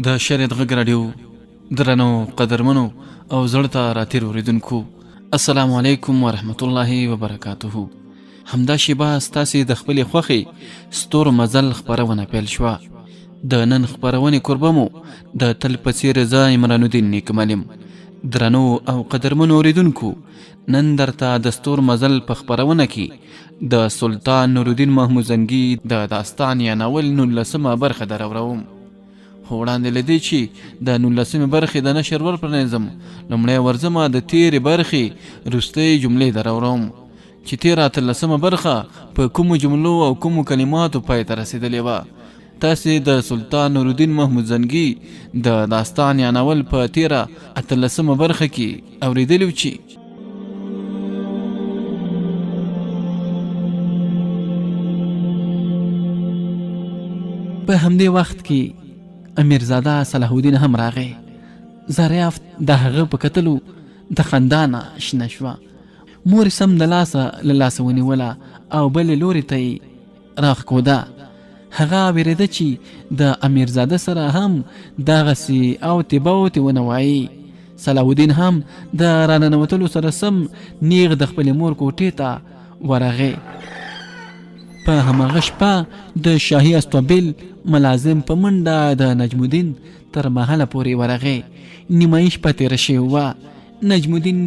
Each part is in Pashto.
د شریعت غږ راډیو درنو قدرمنو او زړه ته راتېر اورېدونکو السلام علیکم ورحمت الله وبرکاته. همدا شیبه ستاسې د خپلې خوښې ستورو مزل خپرونه پیل شوه. د نن خپرونې کوربه مو د تل په څېر زه عمران الدین نیکملیم. درنو او قدرمنو اورېدونکو، نن درته د ستور مزل په خپرونه کې د سلطان نورالدین محمود زنګي د داستان یا ناول 19مه برخه دراوړم. خو وړاندې له دې چې د 19مې برخې د نشر ور پرانیزم، لومړی ورځمه د تېرې برخې وروستۍ جملې دراوړم چې تېره 13مه برخه په کومو جملو او کومو کلماتو پای ته رسېدلې وه. تاسې د سلطان نورالدین محمود زنګي د داستان یا ناول په تېره 13مه برخه کې اورېدلي چې په همدې وخت کې امیرزاده صلاح الدین هم راغی. زریافت د هغه په کتلو د خندانه شنه شوه. مور سم د لاسه له لاسه ونیوله او بلې لوري ته یې راښکوده. هغه وېرېده چې د امیرزاده سره هم دغسې اوتې بوتې ونه وایي. صلاح الدین هم د راننوتلو سره سم نیغ د خپلې مور کوټې ته ورغی. په هماغه شپه د شاهي استوبل ملازم په منډه د نجم الدین تر محله پورې ورغی. نیمایي شپه تېره شوې وه. نجم الدین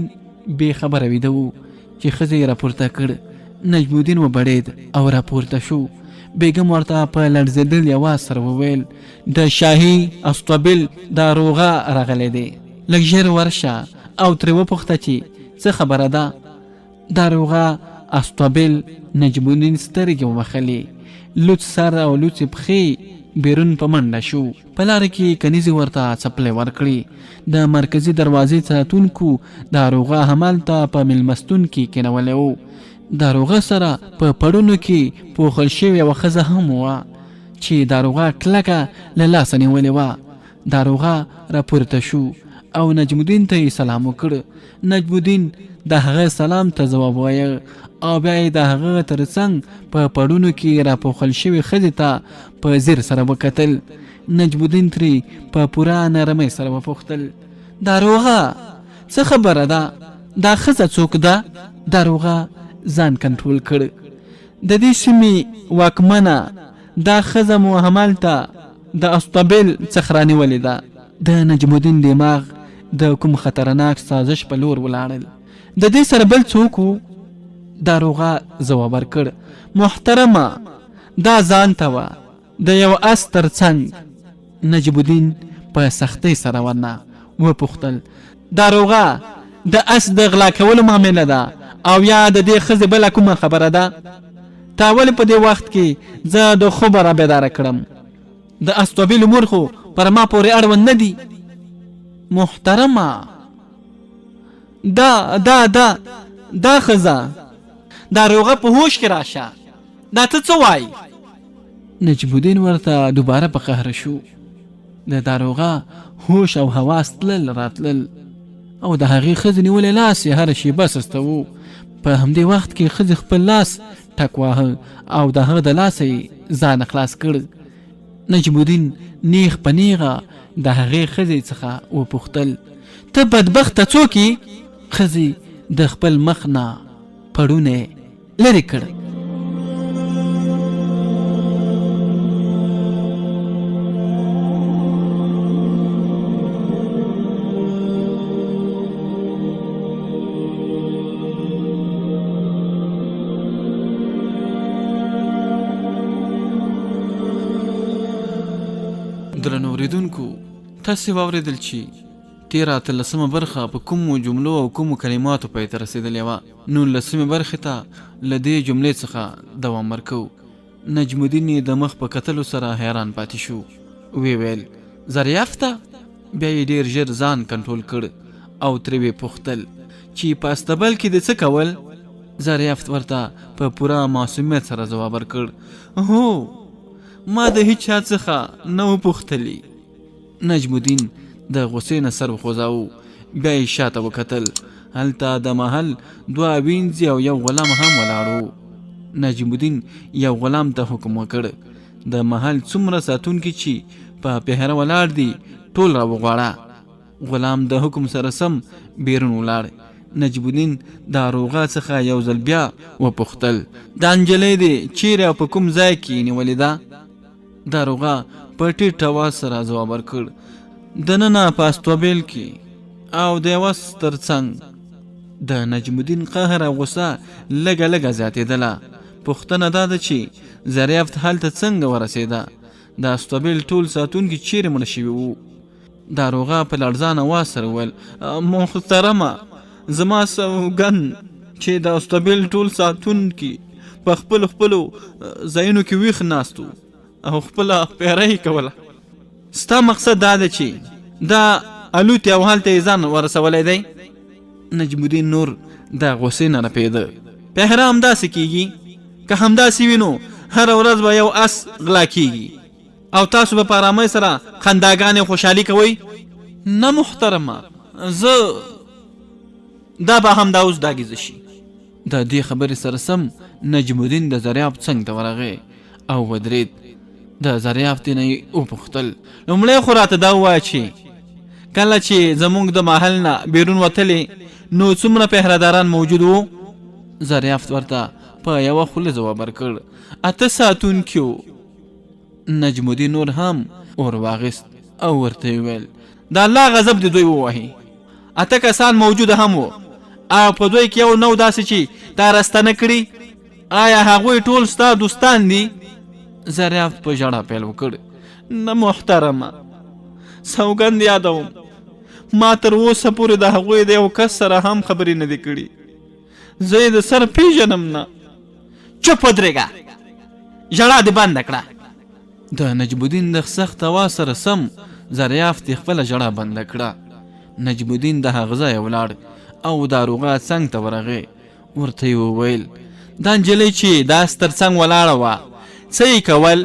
بې خبره ویده و چې ښځې یې راپورته کړ. نجم الدین وبړېد او راپورته شو. بیګم ورته په لړزېدلي اواز سره وویل، د شاهي استوبل دا روغه راغلی دی، لږ ژر ورشه. او ترې وپوښته چې څه خبره ده. دا روغه استوبل نجم الدین سترګې ومخلې، لوڅ سر او لوڅې پښې بیرون په منډه شو. په لاره کې کنیزې ورته څپلۍ ورکړې. د مرکزي دروازې ساتونکو دا روغه همالته په میلمستون کې کېنولی و. دا روغه سره په پړونو کې پوښل شوې یوه ښځه هم وه چې دا روغه کلکه له لاسه نیولې وه. دا روغه راپورته شو او نجم الدین ته یې سلام وکړ. نجم الدین د هغه سلام ته ځواب وایه او بیا یې د هغه تر څنګ په پړونو کې راپوښل شوې ښځې ته په ځیر سره وکتل. نجم الدین ترې په پوره نرمۍ سره وپوښتل، دا روغه څه خبره ده؟ دا ښځه څوک ده؟ دا روغه ځان کنټرول کړ. د دې سیمې واکمنه دا ښځه مو همالته د استوبل څخه رانیولې ده. د نجم الدین دماغ د کوم خطرناک سازش په لور ولاړل. د دې سره بل څوک و؟ دا روغه ځواب ورکړ، محترمه دا ځان ته وه د یو اس تر څنګ. نجم الدین په سختۍ سره ورنه وپوښتل، دا روغه د اس د غلا کولو معامله ده او یا د دې ښځې بله کومه خبره ده؟ تا ولې په دې وخت کې زه د خوبه را بیداره کړم؟ د استوبل امور خو پر ما پورې اړوند نه دي. محترمه دا ښځه دا روغه په هوش کې راشه، دا ته څه وایي؟ نجم الدین ورته دوباره په قهر شو. د دا روغه هوش او حواس تلل راتلل او د هغې ښځې نیولی لاس یې هره شیبه سستوو. په همدې وخت کې ښځې خپل لاس ټک واهه او د هغه د لاسه یې ځان خلاص کړ. نجم الدین نیغ په نیغه د هغې ښځې څخه وپوښتل، ته بدبخته څوک یې؟ ښځې د خپل مخ نه پړونه لرې کړ. درنو اورېدونکو، تاسې واورېدل چې تېره 13مه برخه په کومو جملو او کومو کلماتو پای ته رسېدلې وه. 19مې برخې ته له دې جملې څخه دوام ورکوو. نجم الدین یې د مخ په کتلو سره حیران پاتې شو. ویې ویل، زریافته؟ بیا یې ډېر ژر ځان کنټرول کړ او ترې وپوښتل چې په استوبل کې دې څه کول؟ زریافت ورته په پوره معصومیت سره ځواب ورکړ، هو ما د هیچ چا څخه نه وپوښتلي. نجم الدین د غصې نه سر وخوځاوه. بیا یې شاته وکتل. هلته د محل 2 وینځي او یو غلام هم ولاړ و. نجم الدین یو غلام ته حکم وکړ، د محل څومره ساتونکي چې په پهره ولاړ دي، ټول را وغواړه. غلام د حکم سره سم بیرون ولاړ. نجم الدین د ناروغه څخه یو ځل بیا وپوښتل دا نجلۍ دې چیرې او په کوم ځای کې نیولې ده؟ ناروغه په ټیټ اواز سره ځواب ورکړ دننه په استوبیل کې او د یوه تر څنګ. د نجم الدین قهر او غصه لږه لږه زیاتېدله. پوښتنه دا ده چې دریافت هلته څنګه ورسېده؟ د استوبیل ټول ساتونکي چیرې مړه شوي وو؟ ناروغه په لړزان اواز سره وویل محترمه، زما سوګند چې د استوبیل ټول ساتونکي په خپلو ځایونو کې ویښ ناست او خپله پیری کوله. ستا مقصد دا ده چې دا الوتې او هلته یې ځان ورسولی دی؟ نجم الدین نور د غصې نه رپېده. پهره همداسې کېږي؟ که همداسې وي نو هره ورځ به یو اس غلا کېږي او تاسو به په ارامۍ سره خنداګانې خوشحالي کوئ؟ نه محترمه، زه دا به همدا اوس داګیزه شي. د دې خبرې سره سم نجم الدین د دریافت څنګ ته ورغی او ودرېد. د دریافت نه یې وپوښتل لومړی خو راته دا ووایه چې کله چې زموږ د محل نه بیرون وتلې نو څومره پهرداران موجود وو؟ دریافت ورته په یوه خوله ځواب ورکړ 8 ساتونکي وو. نجم الدین نور هم اور واغست او ورته وویل د الله غضب د دوی ووهي. 8 کسان موجود هم وو او په دوی کې یو نو داسې چې تا راستنه کړي. آیا هغوی ټول ستا دوستان دي؟ دریافت په ژړا پیل وکړ نه محترمه، سوګند یادوم ما تر اوسه پورې د هغوی د یو کس سره هم خبرې نه دي کړي. زه یې د سر پیژنم نه. چپ ودرېږه، ژړا دې بنده کړه. د نجم الدین د سخت اواز سره سم دریافت یې خپله ژړا بنده کړه. نجم الدین د هغه ځایه ولاړ او ناروغه څنګ ته ورغی. ورته یې وویل دا نجلۍ چې داس تر څنګ ولاړه وه څه یې کول؟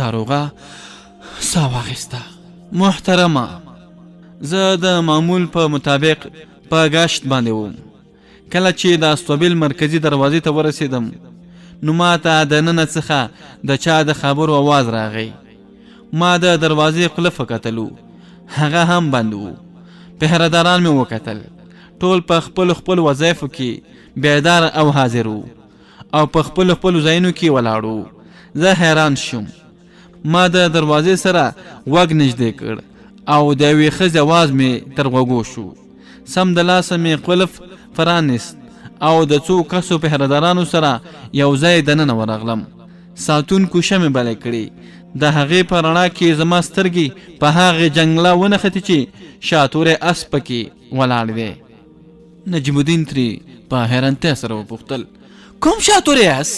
ناروغه ساه واخیسته. محترمه، زه د معمول په مطابق په ګشت باندې وم. کله چې د استوبیل مرکزي دروازې ته ورسېدم نو ما ته د ننه څخه د چا د خبرو اواز راغی. ما د دروازې قلف وکتلو، هغه هم بند و. پهرداران مې وکتل، ټول په خپلو وظایفو کې بیدار او حاضر وو او په خپلو ځایونو کې ولاړ وو. زه حیران شوم. ما د دروازې سره غوږ نږدې کړ او د یوې ښځې اواز مې تر غوږو شو. سم د لاسه مې قلف فرانست او د څو کسو پهردارانو سره یو ځای دننه ورغلم. ساتونکو شمې بلې کړې. د هغې په رڼا کې زما سترګې په هغې جنګله ونښتې چې شاتوری اس پکې ولاړ دی. نجم الدین ترې په حیرانتیا سره وپوښتل کوم شاتوری اس؟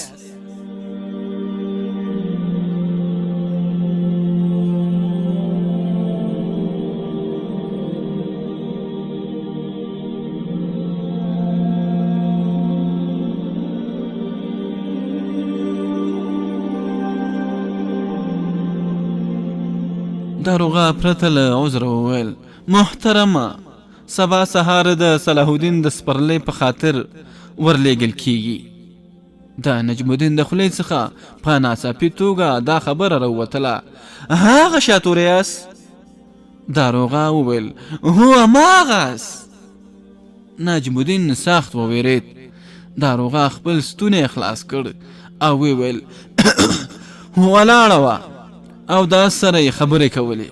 ناروغه پرته له عذره وویل محترمه، سبا سهار د صلاح الدین د سپرلۍ په خاطر ورلیږل کیږي. د نجم الدین د خولې څخه په ناڅاپي توګه دا خبره راووتله هغه شاتوری اس؟ ناروغه وویل هو هماغه اس. نجم الدین سخت وویرید. ناروغه خپل ستونی خلاص کړ او وویل ولاړه وه او دا سره یې خبرې کولې.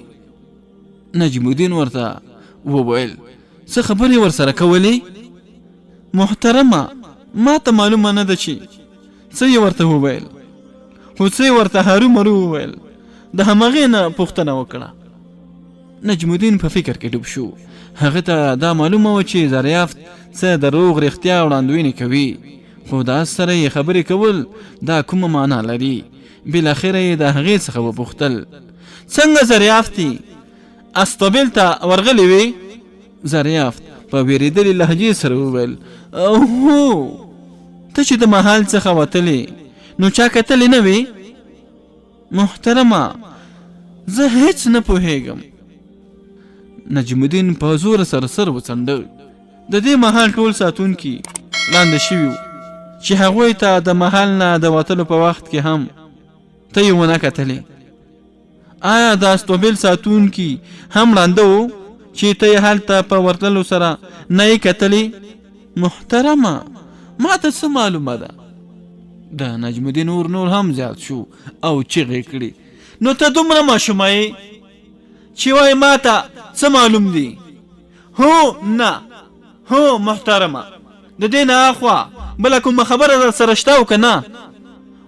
نجم الدین ورته وویل څه خبرې ورسره کولې؟ محترمه، ما ته معلومه نه ده چې څه یې ورته وویل، خو څه یې ورته هرو مرو وویل. د همغې نه پوښتنه وکړه. نجم الدین په فکر کې ډوب شو. هغه ته دا معلومه وه چې دریافت څه دروغ رښتیا وړاندوینې کوي، خو دا سره یې خبرې کول دا کومه معنا لري؟ بالاخره یې د هغې څخه وپوښتل څنګه دریافتي استوبیل ته ورغلی وې؟ دریافت په ویرېدلې لهجې سره وویل هو، ته چې د محل څخه وتلې نو چا کتلې نه وې؟ محترمه، زه هیڅ نه پوهېږم. نجم الدین په زوره سره سر وڅنډه. د دې محل ټول ساتونکي لاندې شوي وو چې هغوی ته د محل نه د وتلو په وخت کې هم ته یې ونه کتلې آیا د استوبیل ساتونکي هم ړانده و چې ته یې هلته په ورتللو سره نه یې کتلې؟ محترمه ما ته څه معلومه ده؟ د نجم الدین اور نور هم زیات شو او چیغې کړې نو ته دومره ماشومه یې چې وایې ما ته څه معلوم دي؟ هو نه هو محترمه د دې نه اخوا بله کومه خبره در سره شته او که نه؟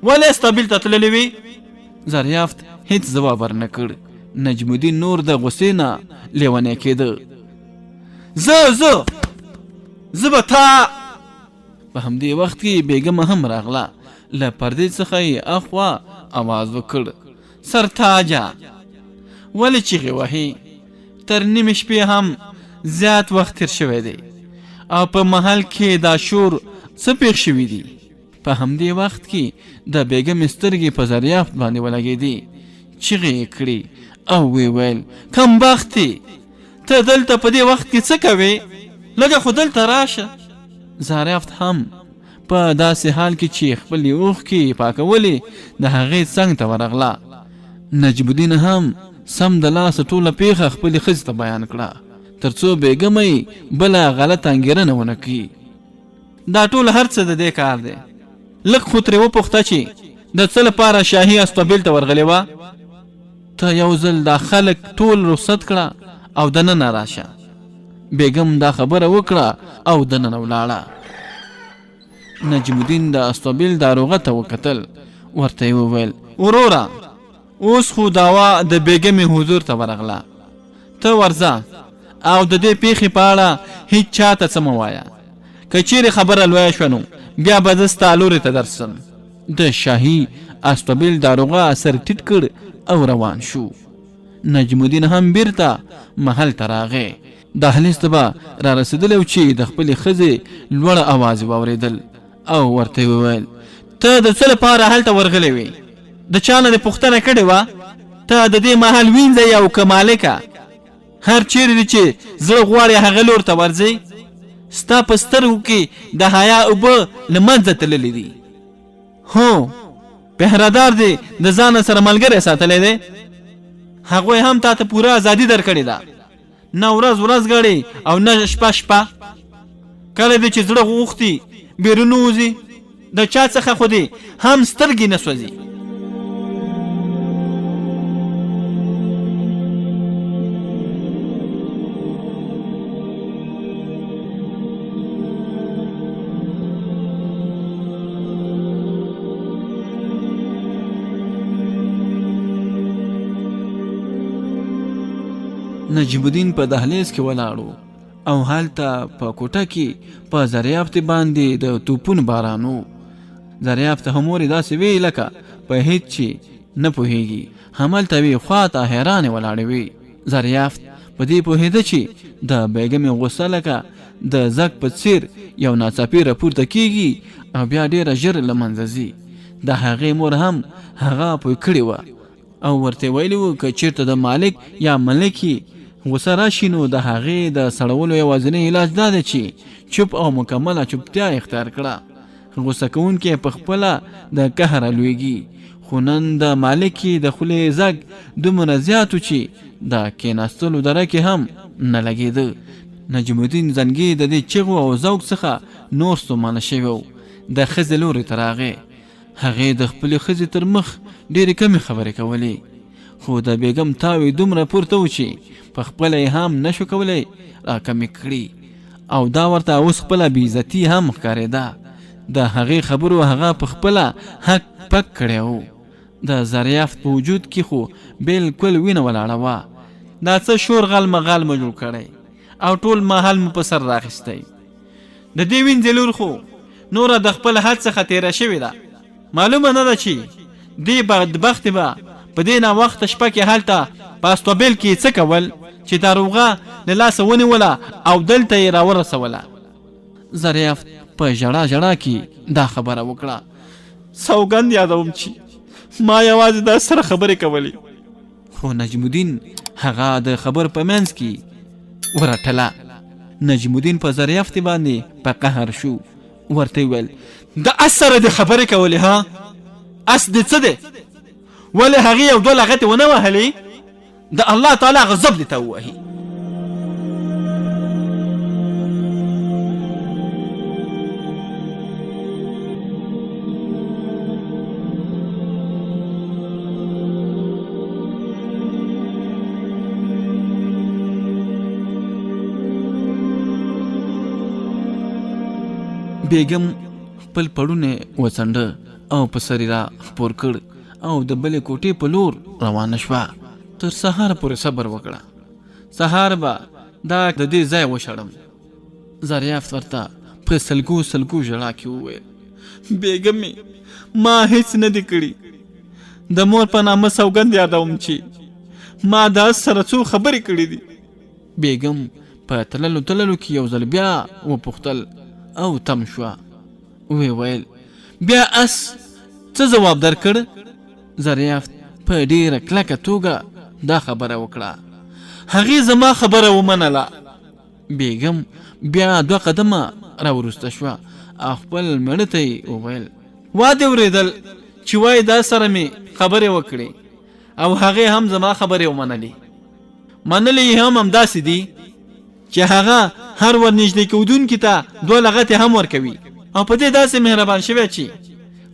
ولې استابیل ته تللی وي؟ زریافت هیڅ ځواب ورنه کړ. نجم الدین نور د غصې نه لیونی کېده. زه به تا. په همدې وخت کې بیګمه هم راغله. له پردې څخه یې اخوا آواز وکړ سرتاجه ولې چیغې وهې؟ تر نیمې شپې هم زیات وخت تیر شوی دی او په محل کې دا شور څه پېښ شوي دي؟ په همدې وخت کې د بیګم سترګې په زریافت باندې ولګېدې. چیغې یې کړې او ویې ویل کم بختې ته دلته په دې وخت کې څه کوې؟ لږه خو دلته راشه. زریافت هم په داسې حال کې چې خپلې اوښکې پاکولې د هغې څنګ ته ورغله. نجم الدین هم سم د لاسه ټوله پیښه خپلې ښځې ته بیان کړه تر څو بیګمه یې بله غلطه انګېرنه ونه کړي. دا ټول هر څه د دې کار دی. لږ خو ترې وپوښته چې د څه لپاره شاهي استوبیل ته ورغلې وه؟ ته یو ځل دا خلک ټول رخصت کړه او دننه راشه. بیګم دا خبره وکړه او دننه ولاړه. نجم الدین د استوبیل داروغه ته وکتل. ورته یې وویل وروره اوس خو داوا د بیګمې حضور ته ورغله. ته ورځه او د دې پیښې په اړه هیڅ چاته څه مه وایه. که چیرې خبره لویه شوه نو بیا به زه ستا لورې ته درسم. د شاهي استوبیل داروغه سر ټیټ کړ او روان شو. نجم الدین هم بیرته محل ته راغی. دهلیز ته به را رسېدلی و چې د خپلې ښځې لوړه اواز یې واورېدل او ورته یې وویل ته د څه لپاره هلته ورغلی وې؟ د چا نه دې پوښتنه کړې وه؟ ته د دې محل وینځی او که مالکه هر چیرې دی چې زړه غواړي هغه لور ته ورځئ. ستا په سترګو کې د حیا اوبه له منځه تللي دي. هو پهرهدار دې د ځانه سره ملګری ساتلی دی. هغوی هم تا ته پوره ازادي درکړې ده. نه ورځ ګړې او نه شپه. کله دې چې زړه غوښتي بیرون ووځي د چا څخه خو دې هم سترګې نه سوځي. نجم الدین په دهلیز کې ولاړو او هلته په کوټه کې په زریافت باندې د توپونو بارانو. زریافت همورې داسې وی لکه په هیڅ چې نه پوهېږي. هملته وی خواته حیرانې ولاړې وي. زریافت په دې پوهېده چې د بیګمې غوسه لکه د زګ په څیر یو ناڅاپي راپورته کېږي او بیا ډېره ژر له منځه ځي. د هغې مور هم هغه پوه کړې وه او ورته ویلي وو که چېرته د مالک یا ملکې غوسه راشي نو د هغې د سړولو یوازینی علاج دا دی چې چوپ او مکمله چوپتیا اختیار کړه. غوسه کوونکی په خپله د قهره لویږي. خو نن د مالکې د خولې زګ دومره زیات و چې د کېناستلو دره کې هم نه لګېده. نجم الدین زنګي د دې چغو او ذوق څخه نور ستومانه شوی و. د ښځې لورې ته راغی. هغې د خپلې ښځې تر مخ ډېرې کمې خبرې کولې. خو د بیګم تاوې دومره پورته و چې په خپله یې هم نشو کولی را کمې کړي او دا ورته اوس خپله بېعزتي هم ښکارېده. د هغې خبرو هغه په خپله حق پک کړی و. د زریافت په وجود کې خو بلکل وینه ولاړه وه. دا څه شور غال مه جوړ کړی او ټول محل مو په سر راخیستی. د دې وینځې لور خو نوره د خپل حد څخه تېره شوې ده. معلومه نه ده چې دې بدبختې به په دې ناوخته شپه کې هلته په استوبیل کې څه کول چې داروغه له لاسه ونیوله او دلته یې راورسوله. زریافت په ژړا کې دا خبره وکړه سوګند یادوم چې ما یوازې دا سره خبرې کولې. خو نجم الدین هغه د خبر په منځ کې ورټله. نجم الدین په زریافت باندې په قهر شو. ورته ویل د اس سره د خبرې کولې ها؟ اس دې څه دی؟ ولې هغې یو دوه لغتې ونه وهلې؟ د الله تعالی غضب دې ته ووهي. بیګم خپل پړونه وڅنډه او په سر را خپور کړ او د بلې کوټې په لور روانه شوه. تر سهار پورې صبر وکړه. سهار به دا د دې ځای وشړم. زریافت ورته په سلګو سلګو ژړا کې وویل: بیګمې، ما هیڅ نه دي کړي. د مور په نامه سوګند یادوم چې ما د سره څو خبرې کړې دي. بیګم په تللو کې یو ځل بیا وپوښتل او تم شوه. وی ویل: بیا اس څه جواب درکړ؟ زریافت په ډیره کلکه توګه دا خبره وکړه. هغې زما خبره ومنله. بیګم بیا 2 قدمه راورسته شوه او خپل مړه ته یې وویل: وا دې اورېدل چې وایي دا سره مې خبرې وکړې او هغې هم زما خبرې ومنلې. منلې یې هم همداسې دي چې هغه هر ور نږدې کودونکي ته 2 لغتې هم ورکوي او په دې داسې مهربان شوی چې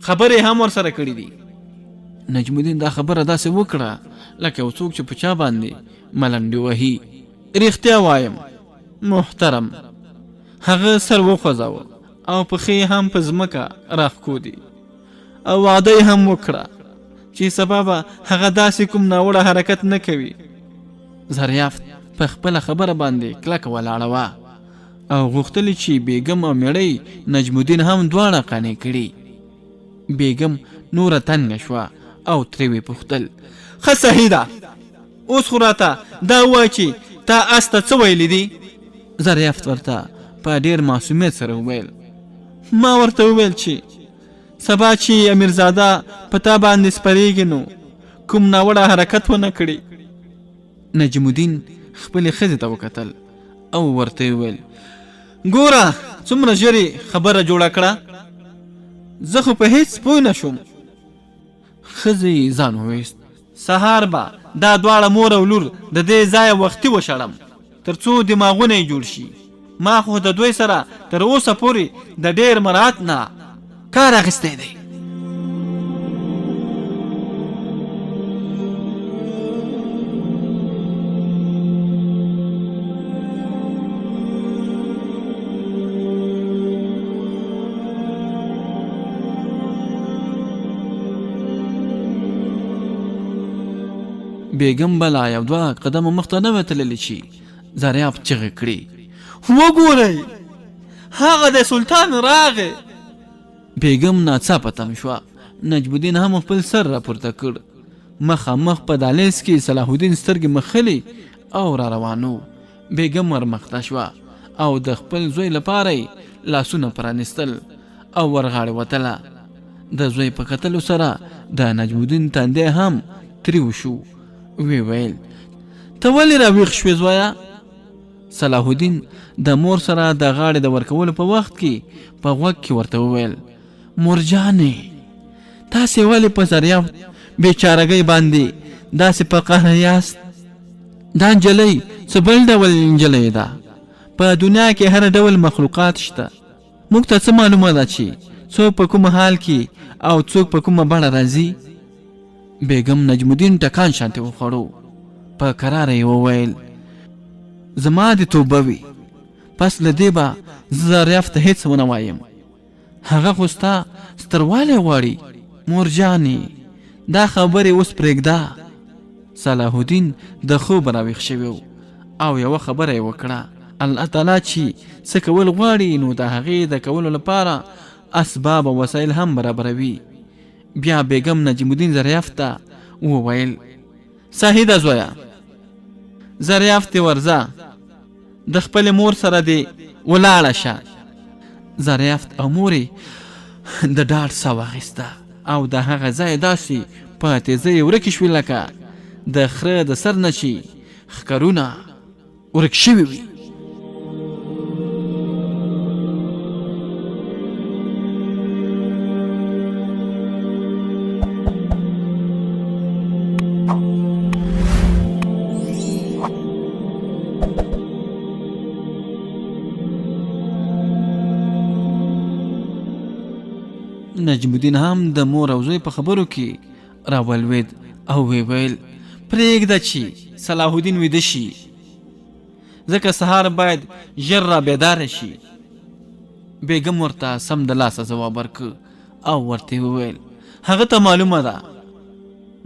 خبرې هم ورسره کړي دي. نجم الدین دا خبره داسې وکړه لکه یو څوک چې په چا باندې ملنډې وهي. رښتیا وایم محترم، هغه سر وخوځاوه او پښې هم په ځمکه راښکودې او وعده یې هم وکړه چې سبا به هغه داسې کوم ناوړه حرکت نه کوي. زریافت په خپله خبره باندې کلکه ولاړه وه او غوښتلې چې بیګم او میړی نجم الدین هم دواړه قانع کړي. بیګم نوره تنګه شوه او ترې ویې پوښتل: ښه صحیح ده، اوس خو راته دا ووایه چې تا اس ته څه ویلي دي؟ زریافت ورته په ډېر معصومیت سره وویل: ما ورته وویل چې سبا چې امیرزاده په تا باندې سپرېږي نو کوم ناوړه حرکت ونه کړي. نجم الدین خپلې ښځې ته وکتل او ورته وویل: ګوره څومره ژر خبره جوړه کړه، زه خو په هیڅ پوه نه شوم. ښځې ځان وویست: سهار به دا دواړه مور او لور د دې ځایه وختي وشړم تر څو دماغونه یې جوړ شي. ما خو د دوی سره تر اوسه پورې د ډېر مراعات نه کار اخیستی دی. بیګم بلا یو 2 قدمه مخته نه وتللی چې زریافت چغې کړې: وګورئ، هغه د سلطان راغی. بیګم ناڅاپه تم شوه. نجم الدین هم خپل سر راپورته کړ. مخامخ په دهلیز کې صلاح الدین سترګې مخلي او را روانو. بیګم ورمخته شوه او د خپل زوی لپاره لاسونه پرانیستل او ورغاړې وتله. د زوی په کتلو سره د نجم الدین تندی هم تریو شو. وی ویل: ته ولې راویښ شوې زویه؟ صلاح الدین د مور سره د غاړې د ورکولو په وخت کې په غوږ کې ورته وویل: مورجانې، تاسې ولې په زریافت بیچارګۍ باندې داسې په قهر یاست؟ دا نجلۍ څه بل ډول نجلۍ ده؟ په دنیا کې هر ډول مخلوقات شته. موږ ته څه معلومه ده چې څوک په کوم حال کې او څوک په کومه بڼه راځي؟ بیګم نجم الدین ټکان شانتې وخوړو. په کراره یې وویل: زما دې توبه وي، پس له دې به زه زریافت ته هېڅ ونه وایم. هغه خو ستا ستروالی غواړي. مورجانې، دا خبرې اوس پرېږده. صلاح الدین د خوب راویښ شوی او یوه خبره یې وکړه: الله تعالی چې څه کول غواړي نو د هغې د کولو لپاره اسباب او وسایل هم برابروي. بیا بیګم نجم الدین زریافت ته وویل: صحیح ده زویه، زریافت ورځه، د خپل مور سره دې ولاړه شه. زریافت او مورې د ډاډ ساه واخیسته او د هغه ځای داسې په تیزۍ ورکې شوې لکه د خره د سر نه چې ښکرونه ورک شوي وي. نجم الدین هم د مور او زوی په خبرو کې راولوید او وی ویل پرېږده چې صلاح الدین ویده شي، ځکه سهار باید ژر را بیداره شي. بیګم ورته سم د لاسه ځواب ورکړ او ورته وویل هغه ته معلومه ده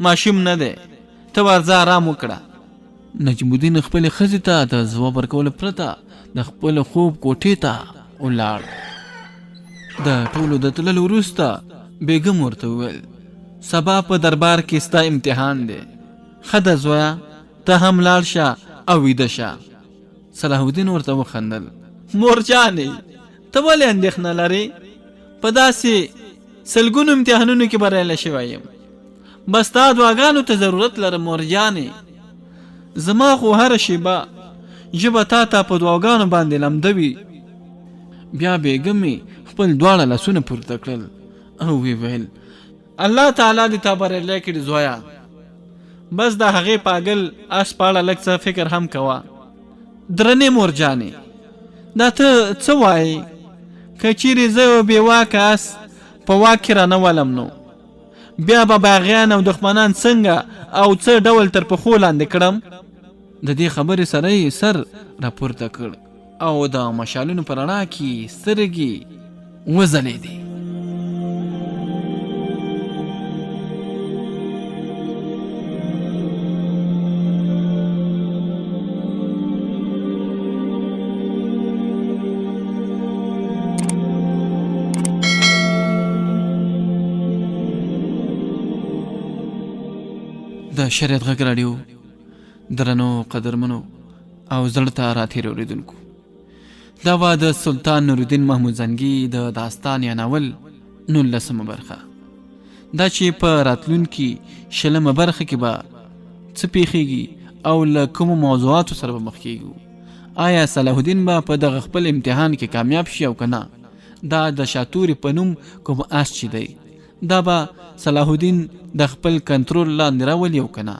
ماشوم نه دی، ته ورځه آرام وکړه. نجم الدین خپلې ښځې ته د ځواب ورکولو پرته د خپل خوب کوټې ته ولاړ. د ټولو د تللو وروسته بیګم ورته وویل سبا په دربار کې ستا امتحان دی، ښه ده زویه ته هم لاړ شه او ویده شه. صلاح الدین ورته وخندل مور جانې ته ولې اندېښنه لرې؟ په داسې سلګونو امتحانونو کې بریالی شوی یم، بس ستا دعاګانو ته ضرورت لرم مور جانې. زما خو هره شیبه ژبه تا ته په دعاګانو باندې لمده وي. بیا بیګمې خپل دواړه لاسونه پورته کړل او وی ویل الله تعالی دې تا بریالی کړي زویه، بس د هغې پاگل اس په اړه لږ څه فکر هم کوه. درنې مور جانې دا ته څه وایې؟ که چیرې زه یو بېواکه اس په واک کې رانولم نو بیا به باغیان او دښمنان څنګه او څه ډول تر پښو لاندې کړم؟ د دې خبرې سره یې سر راپورته کړ او د مشالونو په رڼا کې سترګې وځلېدې. د شریعت غږ راډیو درنو قدرمنو او زړه ته راتېرو اوریدونکو، دا وه د سلطان نورالدین محمود زنګي د داستان یا ناول 19مه برخه. دا چې په راتلونکي 20مه برخه کې به څه پیښیږي او له کومو موضوعاتو سره به مخ کیږو. آیا صلاح الدین به په دغه خپل امتحان کې کامیاب شي او که نه؟ دا د شاتوري په نوم کوم آس چې دی دا به صلاح الدین د خپل کنټرول لاندې راولي او که نه؟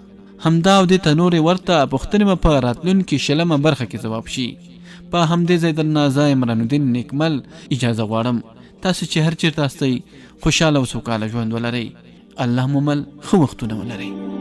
همدا او دې ته نورې ورته پوښتنې به په راتلونکي 20مه برخه کې ځواب شي. په همدې ځای درنه زه عمران الدین نیکمل اجازه غواړم. تاسو چې هر چېرته استئ خوشحاله او سوکاله ژوند ولرئ. الله مو مل ښه وختونه ولرئ.